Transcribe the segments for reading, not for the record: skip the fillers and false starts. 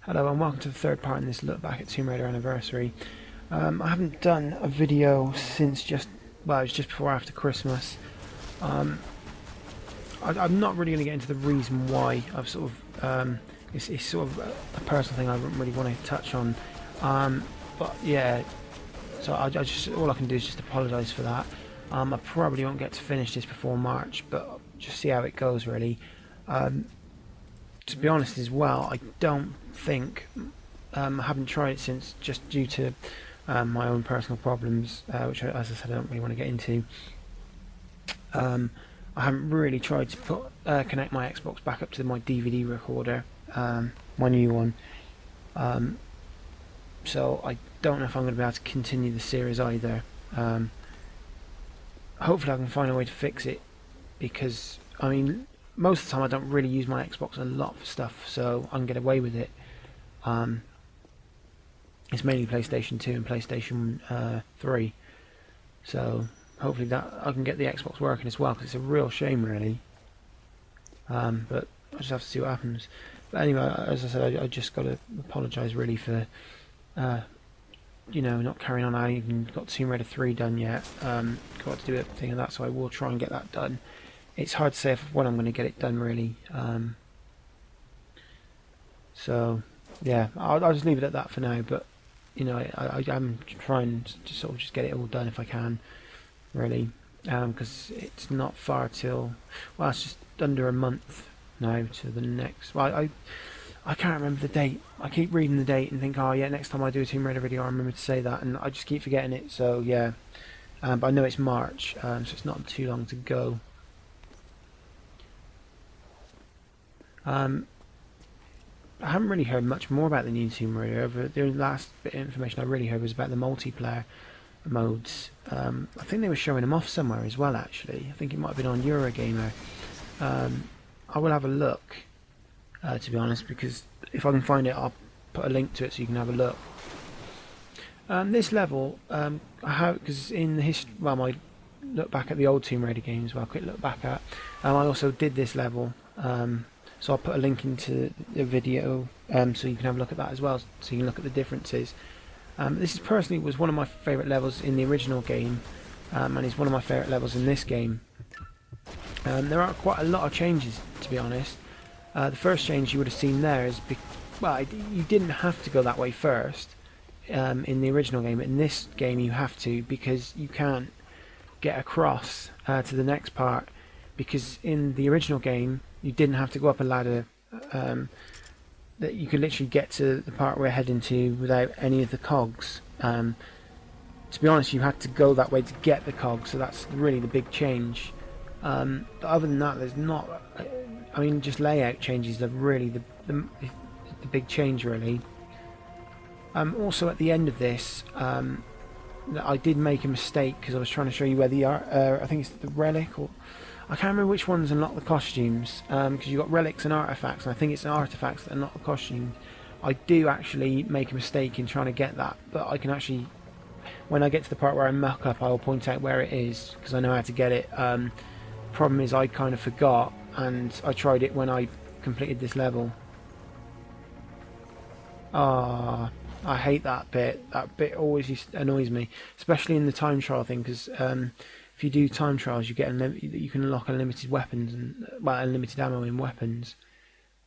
Hello and welcome to the third part in this look back at Tomb Raider Anniversary. I haven't done a video since it was just before after Christmas. I'm not really going to get into the reason why. It's sort of a personal thing I don't really want to touch on. But yeah, so all I can do is just apologise for that. I probably won't get to finish this before March, but just see how it goes really. To be honest as well, I don't think I haven't tried it since, just due to my own personal problems, which as I said I don't really want to get into. I haven't really tried to connect my Xbox back up to my DVD recorder, my new one, so I don't know if I'm going to be able to continue the series either. Hopefully I can find a way to fix it, because I mean most of the time I don't really use my Xbox a lot for stuff, so I can get away with it. It's mainly PlayStation 2 and PlayStation 3, so hopefully that I can get the Xbox working as well, because it's a real shame really. But I just have to see what happens. But anyway, as I said, I just got to apologise really for not carrying on. I haven't even got Tomb Raider 3 done yet. Got to do a thing of that, so I will try and get that done. It's hard to say when I'm going to get it done really. So yeah, I'll just leave it at that for now. But I'm trying to sort of just get it all done if I can, really, because it's not far till, well, it's just under a month now to the next. Well, I can't remember the date. I keep reading the date and think, oh yeah, next time I do a Tomb Raider video, I remember to say that, and I just keep forgetting it. So yeah, but I know it's March, so it's not too long to go. I haven't really heard much more about the new Tomb Raider. The last bit of information I really heard was about the multiplayer modes. I think they were showing them off somewhere as well, actually. I think it might have been on Eurogamer. I will have a look, to be honest, because if I can find it, I'll put a link to it so you can have a look. This level, because in the history, well, my look back at the old Tomb Raider games, well, quick look back at, I also did this level. So I'll put a link into the video, so you can have a look at that as well, so you can look at the differences. This is personally was one of my favourite levels in the original game, and it's one of my favourite levels in this game. There are quite a lot of changes, to be honest. The first change you would have seen there is, you didn't have to go that way first in the original game. In this game you have to, because you can't get across to the next part, because in the original game you didn't have to go up a ladder, that you could literally get to the part we're heading to without any of the cogs. To be honest, you had to go that way to get the cogs, so that's really the big change. But other than that, there's not, I mean, just layout changes are really the big change really. Also at the end of this, I did make a mistake, because I was trying to show you where the I think it's the relic, or I can't remember which ones unlock the costumes, because you've got relics and artifacts, and I think it's artifacts that unlock the costumes. I do actually make a mistake in trying to get that, but I can actually, when I get to the part where I muck up, I will point out where it is, because I know how to get it. Problem is I kind of forgot, and I tried it when I completed this level. Ah, I hate that bit. That bit always annoys me, especially in the time trial thing, because if you do time trials, you get you can unlock unlimited weapons and unlimited ammo in weapons.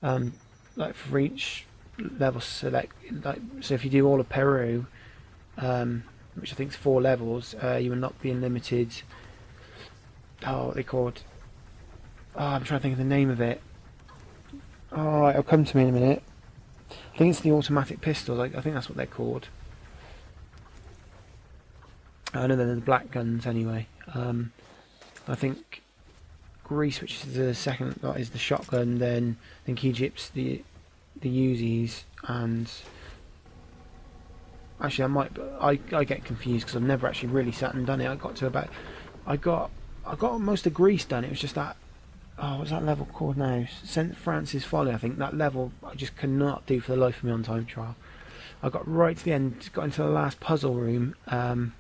Like for each level select, so if you do all of Peru, which I think is 4 levels, you unlock the unlimited. Oh, what they called? Oh, I'm trying to think of the name of it. Oh, it'll come to me in a minute. I think it's the automatic pistols. I think that's what they're called. I know they're the black guns anyway. I think Greece, which is the second, that is the shotgun. Then I think Egypt's the Uzis, and actually I get confused because I've never actually really sat and done it. I got most of Greece done. It was just that, oh, what's that level called now? St. Francis Folly, I think. That level I just cannot do for the life of me on time trial. I got right to the end, got into the last puzzle room, and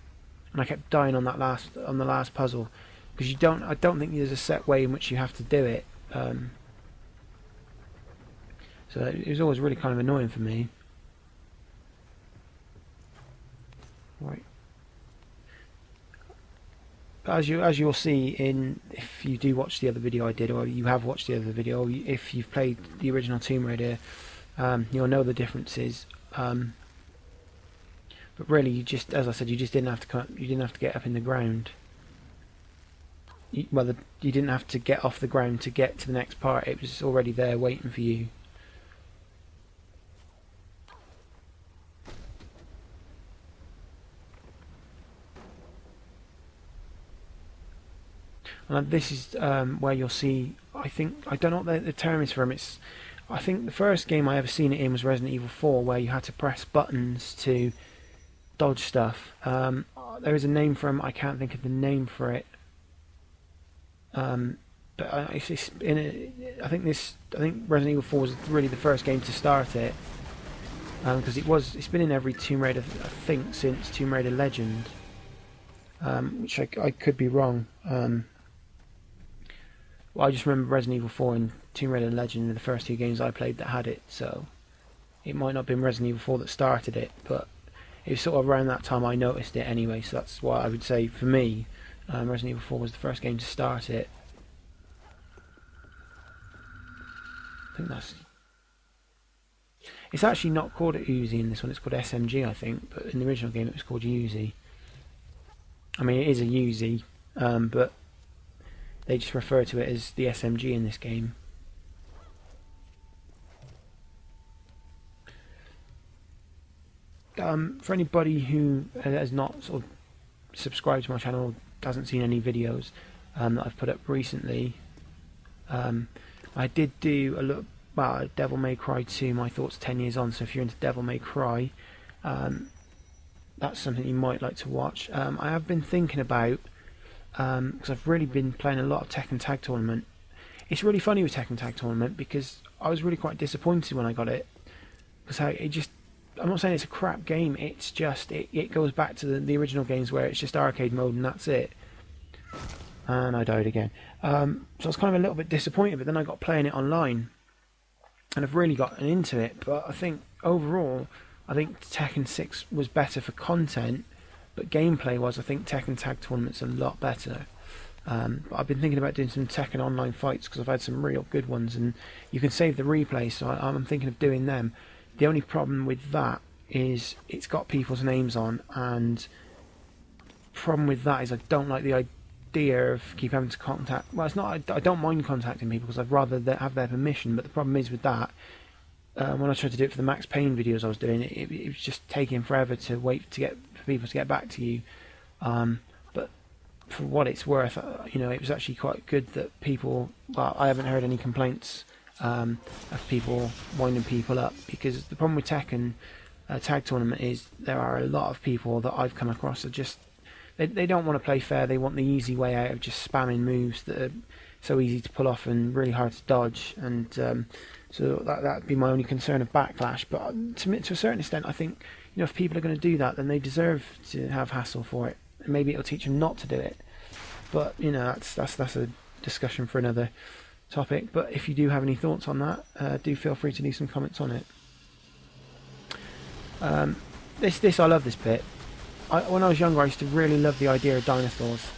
I kept dying on the last puzzle, because I don't think there's a set way in which you have to do it. So So it was always really kind of annoying for me. Right. But as you'll see in, if you do watch the other video I did, or you have watched the other video, if you've played the original Tomb Raider, you'll know the differences. But really, you just, as I said, you just didn't have to you didn't have to get up in the ground. You didn't have to get off the ground to get to the next part. It was already there waiting for you. And this is where you'll see, I think, I don't know what the term is for him. I think the first game I ever seen it in was Resident Evil 4, where you had to press buttons to dodge stuff. There is a name for him. I can't think of the name for it. But I think Resident Evil 4 was really the first game to start it, because it's been in every Tomb Raider, I think, since Tomb Raider Legend, which I could be wrong. Well, I just remember Resident Evil 4 and Tomb Raider Legend are the first two games I played that had it, so it might not have been Resident Evil 4 that started it, but it was sort of around that time I noticed it anyway, so that's why I would say, for me, Resident Evil 4 was the first game to start it. I think that's... It's actually not called Uzi in this one, it's called SMG, I think, but in the original game it was called Uzi. I mean, it is a Uzi, but they just refer to it as the SMG in this game. For anybody who has not sort of subscribed to my channel, hasn't seen any videos that I've put up recently, I did do a look, well, Devil May Cry 2, my thoughts 10 years on, so if you're into Devil May Cry, that's something you might like to watch. I have been thinking about, because I've really been playing a lot of Tekken Tag Tournament. It's really funny with Tekken Tag Tournament because I was really quite disappointed when I got it, because I'm not saying it's a crap game, it's just it goes back to the original games where it's just arcade mode and that's it. And I died again. So I was kind of a little bit disappointed, but then I got playing it online and I've really gotten into it. But I think overall, I think Tekken 6 was better for content, but gameplay was, I think Tekken Tag Tournament's a lot better. But I've been thinking about doing some Tekken online fights because I've had some real good ones, and you can save the replay, so I'm thinking of doing them. The only problem with that is it's got people's names on, and the problem with that is I don't like the idea of keep having to contact. Well, it's not. I don't mind contacting people because I'd rather have their permission. But the problem is with that, when I tried to do it for the Max Payne videos I was doing, it was just taking forever to wait to get for people to get back to you. But for what it's worth, it was actually quite good that people. Well, I haven't heard any complaints of people winding people up, because the problem with Tekken Tag Tournament is there are a lot of people that I've come across that just they don't want to play fair. They want the easy way out of just spamming moves that are so easy to pull off and really hard to dodge, and so that'd be my only concern of backlash. But to a certain extent, I think if people are going to do that, then they deserve to have hassle for it, and maybe it'll teach them not to do it. But that's a discussion for another topic. But if you do have any thoughts on that, do feel free to leave some comments on it. I love this bit. When I was younger, I used to really love the idea of dinosaurs.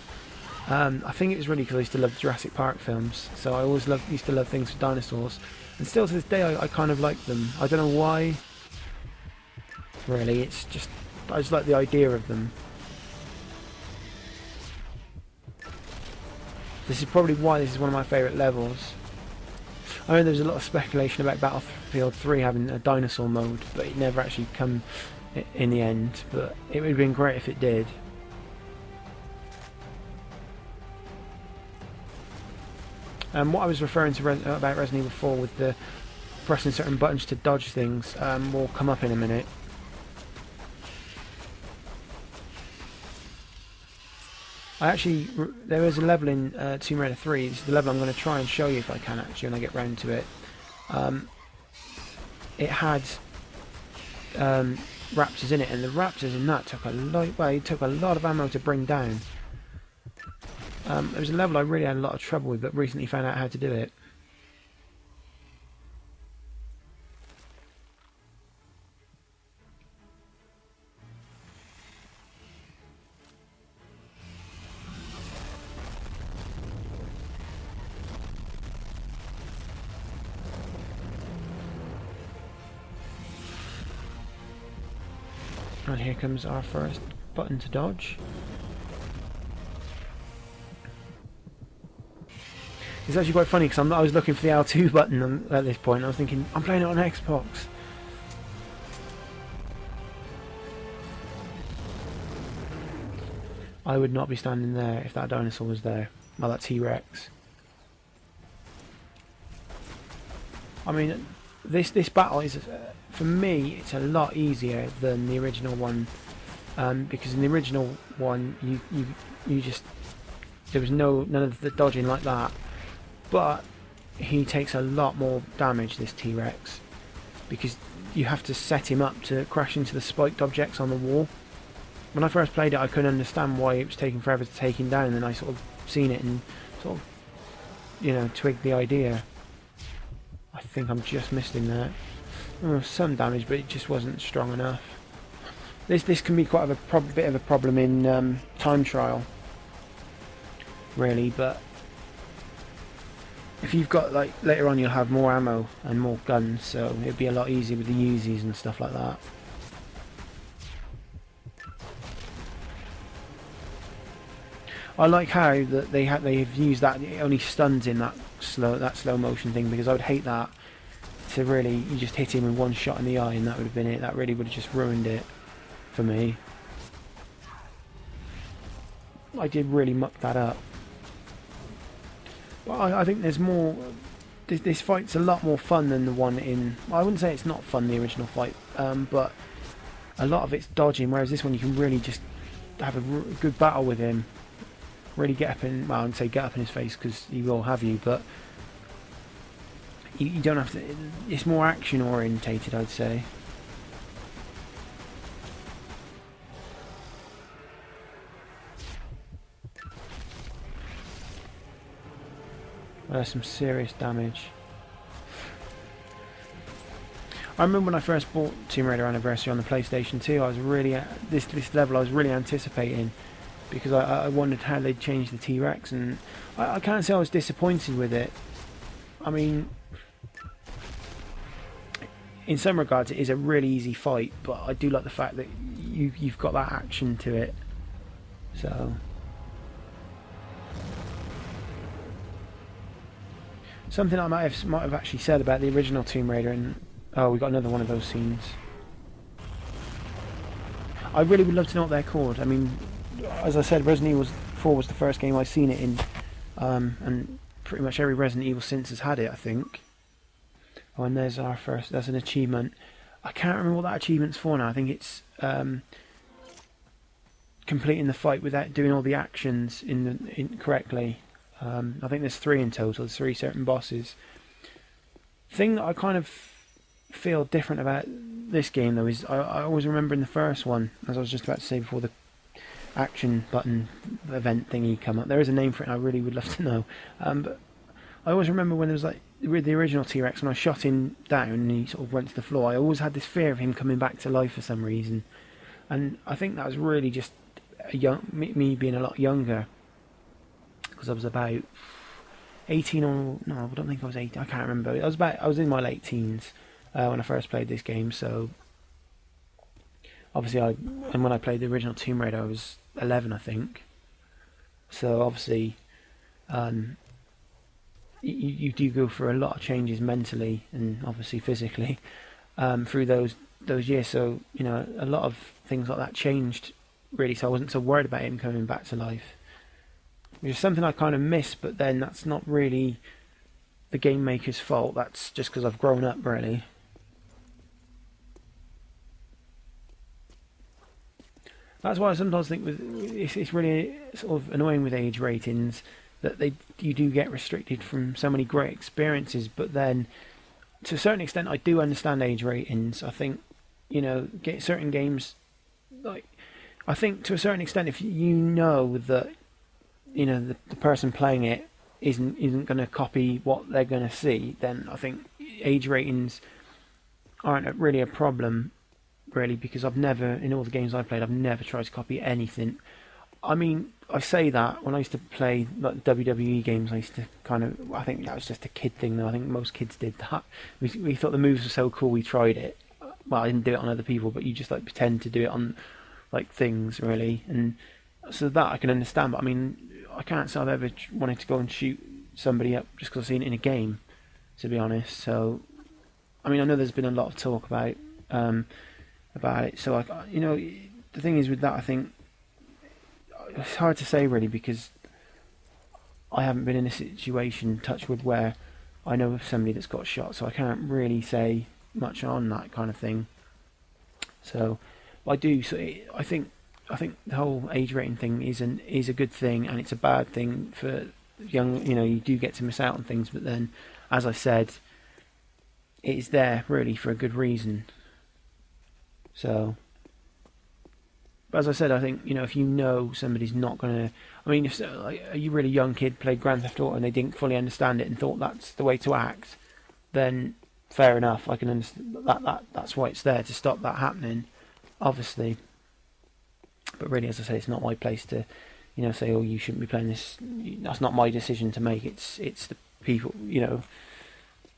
I think it was really because I used to love the Jurassic Park films, so I always used to love things with dinosaurs, and still to this day I kind of like them. I don't know why, really, I just like the idea of them. This is probably why this is one of my favourite levels. I know there's a lot of speculation about Battlefield 3 having a dinosaur mode, but it never actually come in the end, but it would have been great if it did. What I was referring to about Resident Evil 4 with the pressing certain buttons to dodge things will come up in a minute. There is a level in Tomb Raider 3, this is the level I'm going to try and show you if I can actually when I get round to it. It had raptors in it, and the raptors in that took a lot of ammo to bring down. It was a level I really had a lot of trouble with, but recently found out how to do it. And here comes our first button to dodge. It's actually quite funny because I was looking for the L2 button at this point. I was thinking, I'm playing it on Xbox. I would not be standing there if that dinosaur was there. Well, that T-Rex. I mean, this battle is, for me, it's a lot easier than the original one, because in the original one, you just, there was none of the dodging like that. But he takes a lot more damage, this T-Rex, because you have to set him up to crash into the spiked objects on the wall. When I first played it, I couldn't understand why it was taking forever to take him down, and then I sort of seen it and sort of, you know, twigged the idea. I think I'm just missed him there. Oh, some damage, but it just wasn't strong enough. This can be quite a bit of a problem in time trial, really, but if you've got, like, later on you'll have more ammo and more guns, so it'd be a lot easier with the Uzis and stuff like that. I like how that they've used that, it only stuns in that slow motion thing, because I would hate that to really, you just hit him with one shot in the eye and that would have been it. That really would have just ruined it for me. I did really muck that up. But I think there's more. This fight's a lot more fun than the one in. I wouldn't say it's not fun, the original fight, but a lot of it's dodging. Whereas this one, you can really just have a good battle with him. Really get up in. Well, I wouldn't say get up in his face because he will have you, but you don't have to. It's more action orientated, I'd say. There's some serious damage. I remember when I first bought Tomb Raider Anniversary on the PlayStation 2, I was really this level I was really anticipating, because I wondered how they'd change the T-Rex, and I can't say I was disappointed with it. I mean, in some regards it is a really easy fight, but I do like the fact that you've got that action to it. So something I might have actually said about the original Tomb Raider, and oh, we got another one of those scenes. I really would love to know what they're called. I mean, as I said, Resident Evil 4 was the first game I've seen it in, and pretty much every Resident Evil since has had it, I think. Oh, and there's our first. That's an achievement. I can't remember what that achievement's for now. I think it's completing the fight without doing all the actions correctly. I think there's 3 in total. There's 3 certain bosses. Thing that I kind of feel different about this game, though, is I always remember in the first one, as I was just about to say before the action button event thingy come up. There is a name for it, and I really would love to know. But I always remember when there was like with the original T-Rex, when I shot him down and he sort of went to the floor. I always had this fear of him coming back to life for some reason, and I think that was really just me being a lot younger. Because I was about 18 or no, I don't think I was 18. I can't remember. I was in my late teens when I first played this game. So obviously, when I played the original Tomb Raider, I was 11, I think. So obviously, you do go through a lot of changes mentally and obviously physically through those years. So you know, a lot of things like that changed really. So I wasn't so worried about him coming back to life. Which is something I kind of miss, but then that's not really the game maker's fault. That's just because I've grown up, really. That's why I sometimes think it's really sort of annoying with age ratings that you do get restricted from so many great experiences. But then, to a certain extent, I do understand age ratings. I think, you know, get certain games, like, I think to a certain extent, if you know that, you know, the person playing it isn't going to copy what they're going to see, then I think age ratings aren't really a problem, really, because I've never, in all the games I've played, I've never tried to copy anything. I mean, I say that when I used to play like WWE games, I used to kind of, I think that was just a kid thing though. I think most kids did that. We thought the moves were so cool, we tried it. well, I didn't do it on other people, but you just like pretend to do it on like things really, and so that I can understand. But I mean, I can't say I've ever wanted to go and shoot somebody up just because I've seen it in a game, to be honest. So I mean, I know there's been a lot of talk about it. So like, the thing is with that, I think it's hard to say really, because I haven't been in a situation, touch wood, where I know of somebody that's got shot, so I can't really say much on that kind of thing. So I do. So I think the whole age rating thing is a good thing, and it's a bad thing for young. You do get to miss out on things, but then, as I said, it is there really for a good reason. So, but as I said, I think if you know somebody's not gonna. I mean, if like, a really young kid played Grand Theft Auto and they didn't fully understand it and thought that's the way to act, then fair enough. I can understand that's why it's there to stop that happening, obviously. But really, as I say, it's not my place to, say, oh, you shouldn't be playing this. That's not my decision to make. It's the people,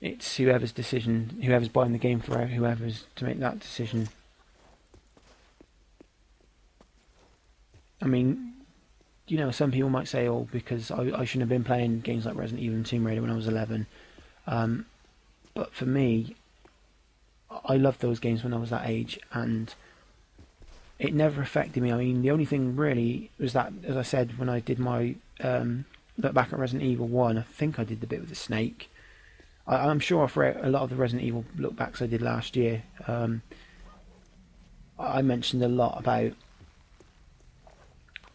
it's whoever's decision, whoever's buying the game for whoever's to make that decision. I mean, some people might say, oh, because I shouldn't have been playing games like Resident Evil and Tomb Raider when I was 11. But for me, I loved those games when I was that age, and it never affected me. I mean, the only thing really was that, as I said, when I did my look back at Resident Evil 1, I think I did the bit with the snake. I'm sure I've read a lot of the Resident Evil look backs I did last year. I mentioned a lot about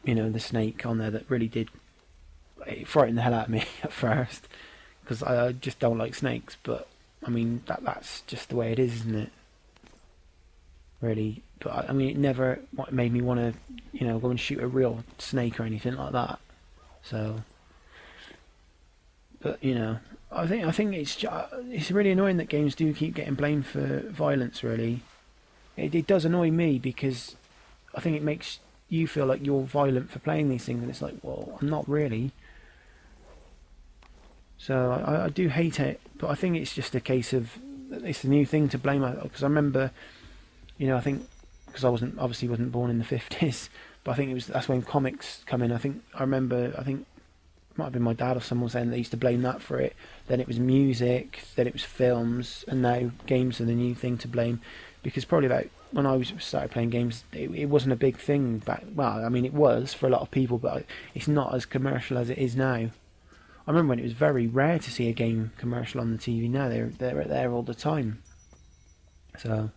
the snake on there that really did frighten the hell out of me at first, because I just don't like snakes. But I mean that's just the way it is, isn't it? Really. But I mean, it never made me want to go and shoot a real snake or anything like that. So, but I think it's really annoying that games do keep getting blamed for violence. Really, it does annoy me, because I think it makes you feel like you're violent for playing these things, and it's like, well, I'm not really. So I do hate it, but I think it's just a case of it's a new thing to blame. Because I remember, I think because I wasn't born in the 50s, but I think that's when comics come in. I think it might have been my dad or someone saying they used to blame that for it. Then it was music, then it was films, and now games are the new thing to blame. Because probably about when I started playing games, it wasn't a big thing back. Well, I mean, it was for a lot of people, but it's not as commercial as it is now. I remember when it was very rare to see a game commercial on the TV. Now they're there all the time. So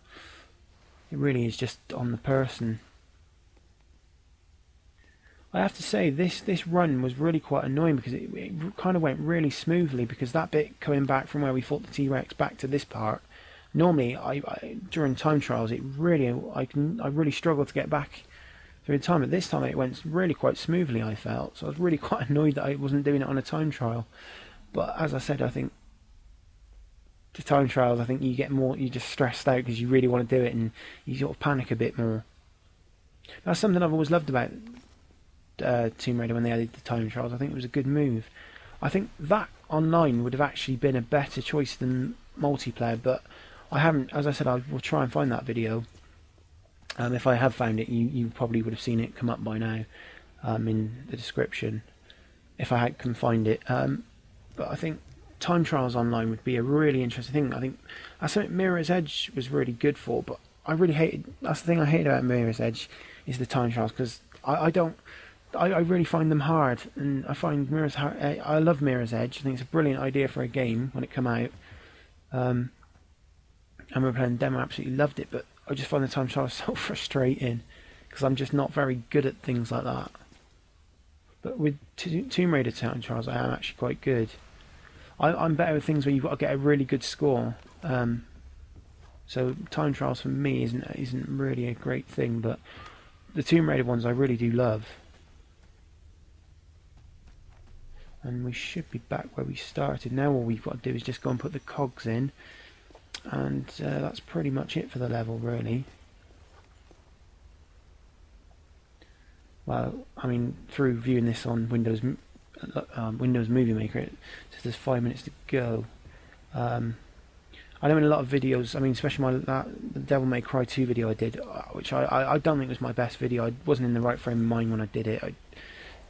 it really is just on the person. I have to say, this run was really quite annoying, because it kind of went really smoothly, because that bit coming back from where we fought the T-Rex back to this part, normally I during time trials I really struggled to get back through time, but this time it went really quite smoothly, I felt. So I was really quite annoyed that I wasn't doing it on a time trial. But as I said, I think the time trials, I think you're just stressed out because you really want to do it, and you sort of panic a bit more. That's something I've always loved about Tomb Raider when they added the time trials. I think it was a good move. I think that online would have actually been a better choice than multiplayer, but I haven't. As I said, I will try and find that video. If I have found it, you probably would have seen it come up by now in the description, if I can find it. But I think time trials online would be a really interesting thing. I think that's something Mirror's Edge was really good for, but that's the thing I hate about Mirror's Edge, is the time trials, because I really find them hard, and I find Mirror's hard. I love Mirror's Edge. I think it's a brilliant idea for a game when it came out. I remember playing the demo, absolutely loved it, but I just find the time trials so frustrating, because I'm just not very good at things like that. But with Tomb Raider time trials, I am actually quite good. I'm better with things where you've got to get a really good score. So time trials for me isn't really a great thing, but the Tomb Raider ones I really do love. And we should be back where we started. Now all we've got to do is just go and put the cogs in, and that's pretty much it for the level, really. Well, I mean, through viewing this on Windows Movie Maker, it says there's 5 minutes to go. I I know in a lot of videos, I mean, especially the Devil May Cry 2 video I did, which I don't think was my best video. I wasn't in the right frame of mind when I did it.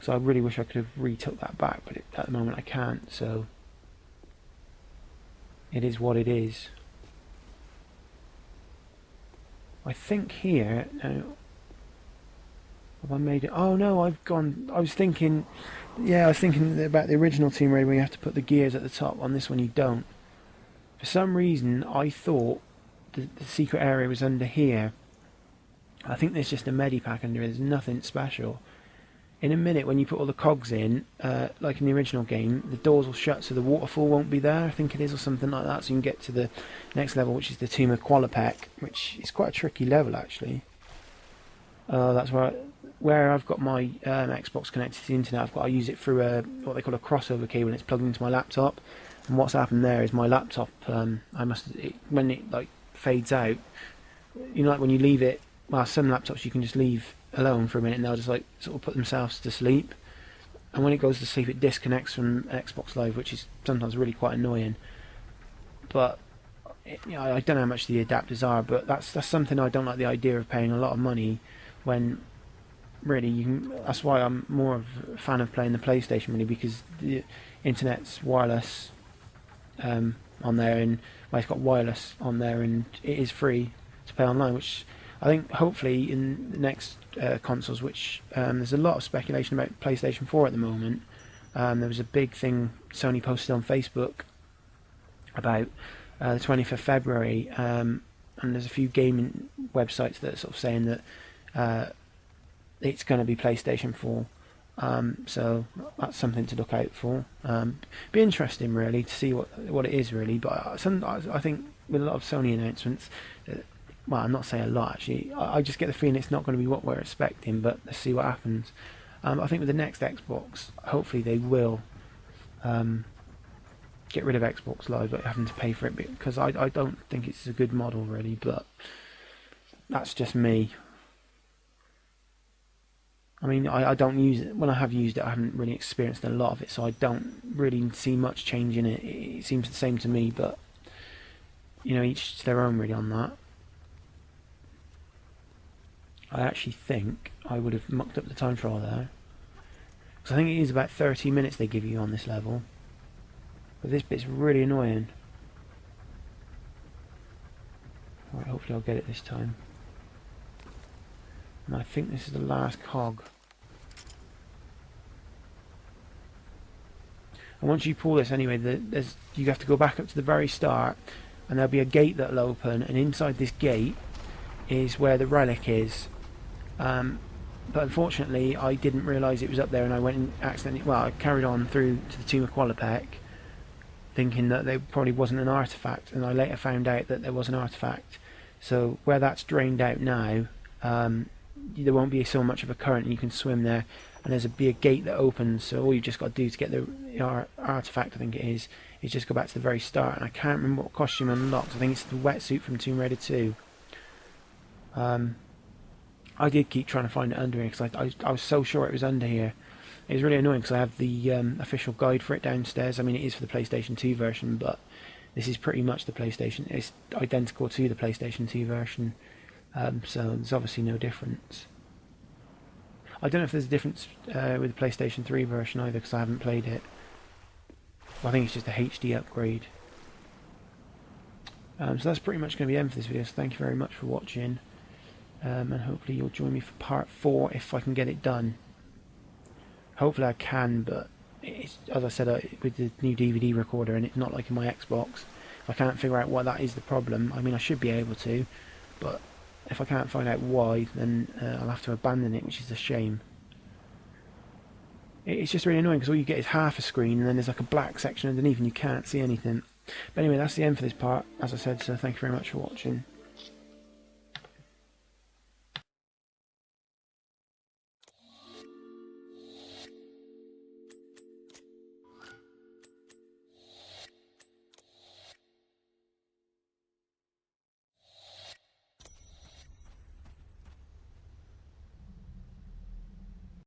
So I really wish I could have retook that back, but at the moment I can't, so it is what it is. I think here, now, have I made it? Oh no, I've gone, I was thinking about the original Tomb Raider where you have to put the gears at the top. On this one you don't. For some reason I thought the secret area was under here. I think there's just a medipack under it, there's nothing special. In a minute, when you put all the cogs in, like in the original game, the doors will shut so the waterfall won't be there, I think it is, or something like that, so you can get to the next level, which is the Tomb of Qualopec, which is quite a tricky level, actually. That's where I've got my Xbox connected to the internet. I use it through what they call a crossover cable, and it's plugged into my laptop. And what's happened there is my laptop, when it like fades out, you know, like when you leave it, well, some laptops you can just leave alone for a minute and they'll just like sort of put themselves to sleep, and when it goes to sleep it disconnects from Xbox Live, which is sometimes really quite annoying. But I don't know how much the adapters are, but that's something I don't like, the idea of paying a lot of money when really that's why I'm more of a fan of playing the PlayStation, really, because the internet's wireless on there, and well, it's got wireless on there, and it is free to pay online, which I think hopefully in the next consoles, which there's a lot of speculation about PlayStation 4 at the moment. There was a big thing Sony posted on Facebook about the 20th of February, and there's a few gaming websites that are sort of saying that it's going to be PlayStation 4. So that's something to look out for. Be interesting, really, to see what it is, really. But I think with a lot of Sony announcements, well, I'm not saying a lot, actually. I just get the feeling it's not going to be what we're expecting, but let's see what happens. I think with the next Xbox, hopefully they will get rid of Xbox Live, but having to pay for it, because I don't think it's a good model, really, but that's just me. I mean, I don't use it. When I have used it, I haven't really experienced a lot of it, so I don't really see much change in it. It seems the same to me, but you know, each to their own, really, on that. I actually think I would have mucked up the time trial there, because I think it is about 30 minutes they give you on this level. But this bit's really annoying. Alright, hopefully I'll get it this time. And I think this is the last cog. And once you pull this anyway, you have to go back up to the very start, and there'll be a gate that'll open, and inside this gate is where the relic is. But unfortunately I didn't realise it was up there, and I went and accidentally, I carried on through to the Tomb of Qualopec thinking that there probably wasn't an artifact, and I later found out that there was an artifact. So where that's drained out now, there won't be so much of a current, and you can swim there, and there's be a gate that opens, so all you've just got to do to get the artifact, I think it is just go back to the very start, and I can't remember what costume unlocks. I think it's the wetsuit from Tomb Raider 2. I did keep trying to find it under here, because I was so sure it was under here. It was really annoying, because I have the official guide for it downstairs. I mean, it is for the PlayStation 2 version, but this is pretty much the PlayStation. It's identical to the PlayStation 2 version, so there's obviously no difference. I don't know if there's a difference with the PlayStation 3 version either, because I haven't played it. I think it's just a HD upgrade. So that's pretty much going to be the end for this video, so thank you very much for watching. And hopefully you'll join me for part 4 if I can get it done. Hopefully I can, but it's, as I said, with the new DVD recorder, and it's not like in my Xbox. If I can't figure out why that is the problem, I mean, I should be able to, but if I can't find out why, then I'll have to abandon it, which is a shame. It's just really annoying, because all you get is half a screen, and then there's like a black section underneath and you can't see anything. But anyway, that's the end for this part, as I said, so thank you very much for watching.